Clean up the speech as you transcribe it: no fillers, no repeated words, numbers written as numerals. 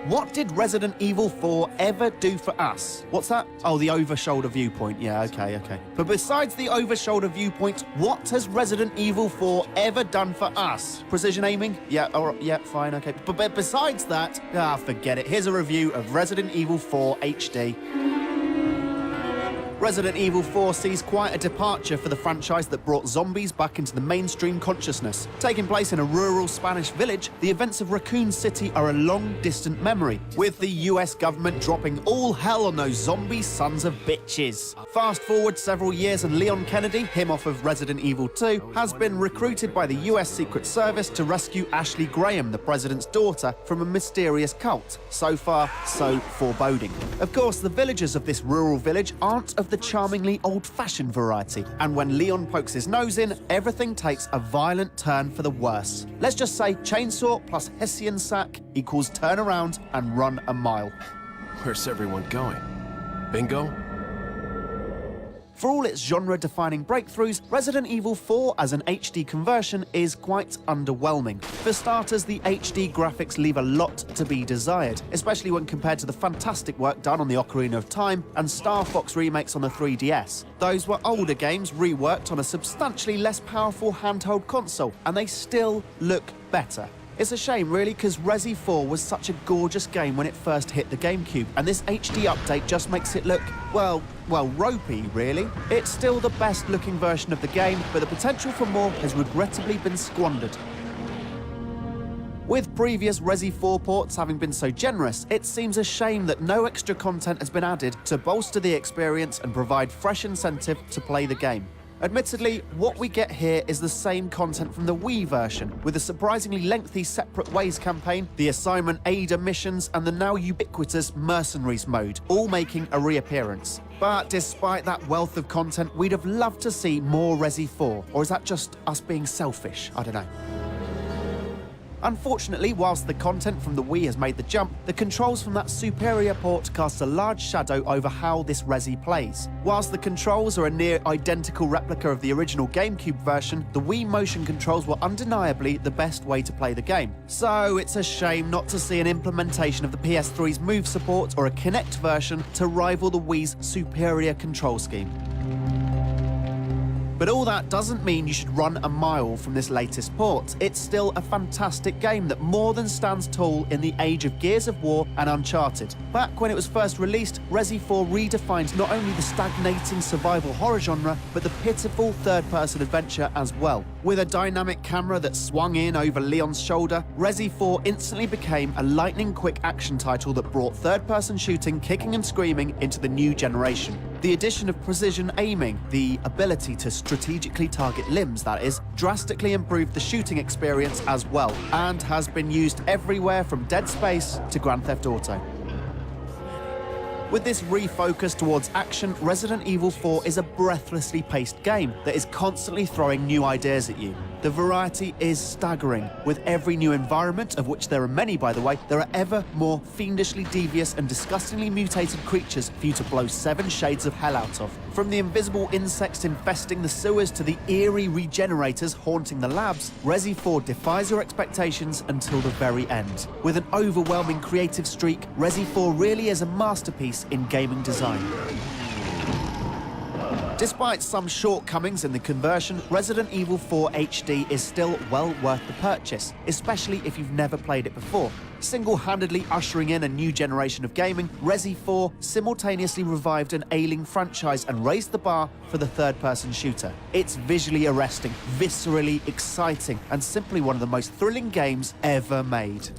What did Resident Evil 4 ever do for us? What's that? Oh, the over-shoulder viewpoint. Yeah, okay. But besides the over-shoulder viewpoint, what has Resident Evil 4 ever done for us? Precision aiming? Yeah, yeah, fine, okay. But besides that, forget it. Here's a review of Resident Evil 4 HD. Resident Evil 4 sees quite a departure for the franchise that brought zombies back into the mainstream consciousness. Taking place in a rural Spanish village, the events of Raccoon City are a long-distant memory, with the US government dropping all hell on those zombie sons of bitches. Fast forward several years and Leon Kennedy, him off of Resident Evil 2, has been recruited by the US Secret Service to rescue Ashley Graham, the president's daughter, from a mysterious cult. So far, so foreboding. Of course, the villagers of this rural village aren't of the charmingly old-fashioned variety, and when Leon pokes his nose in, everything takes a violent turn for the worse. Let's just say chainsaw plus Hessian sack equals turn around and run a mile. Where's everyone going? Bingo? For all its genre-defining breakthroughs, Resident Evil 4 as an HD conversion is quite underwhelming. For starters, the HD graphics leave a lot to be desired, especially when compared to the fantastic work done on the Ocarina of Time and Star Fox remakes on the 3DS. Those were older games reworked on a substantially less powerful handheld console, and they still look better. It's a shame, really, because Resi 4 was such a gorgeous game when it first hit the GameCube, and this HD update just makes it look, well, ropey, really. It's still the best-looking version of the game, but the potential for more has regrettably been squandered. With previous Resi 4 ports having been so generous, it seems a shame that no extra content has been added to bolster the experience and provide fresh incentive to play the game. Admittedly, what we get here is the same content from the Wii version, with a surprisingly lengthy Separate Ways campaign, the Assignment Ada missions, and the now ubiquitous Mercenaries mode, all making a reappearance. But despite that wealth of content, we'd have loved to see more Resi 4, or is that just us being selfish? I don't know. Unfortunately, whilst the content from the Wii has made the jump, the controls from that superior port cast a large shadow over how this Resi plays. Whilst the controls are a near identical replica of the original GameCube version, the Wii motion controls were undeniably the best way to play the game. So it's a shame not to see an implementation of the PS3's move support or a Kinect version to rival the Wii's superior control scheme. But all that doesn't mean you should run a mile from this latest port. It's still a fantastic game that more than stands tall in the age of Gears of War and Uncharted. Back when it was first released, Resi 4 redefined not only the stagnating survival horror genre, but the pitiful third-person adventure as well. With a dynamic camera that swung in over Leon's shoulder, Resi 4 instantly became a lightning-quick action title that brought third-person shooting, kicking and screaming into the new generation. The addition of precision aiming, the ability to strategically target limbs, that is, drastically improved the shooting experience as well, and has been used everywhere from Dead Space to Grand Theft Auto. With this refocus towards action, Resident Evil 4 is a breathlessly paced game that is constantly throwing new ideas at you. The variety is staggering. With every new environment, of which there are many by the way, there are ever more fiendishly devious and disgustingly mutated creatures for you to blow 7 shades of hell out of. From the invisible insects infesting the sewers to the eerie regenerators haunting the labs, Resi 4 defies your expectations until the very end. With an overwhelming creative streak, Resi 4 really is a masterpiece in gaming design. Despite some shortcomings in the conversion, Resident Evil 4 HD is still well worth the purchase, especially if you've never played it before. Single-handedly ushering in a new generation of gaming, Resi 4 simultaneously revived an ailing franchise and raised the bar for the third-person shooter. It's visually arresting, viscerally exciting, and simply one of the most thrilling games ever made.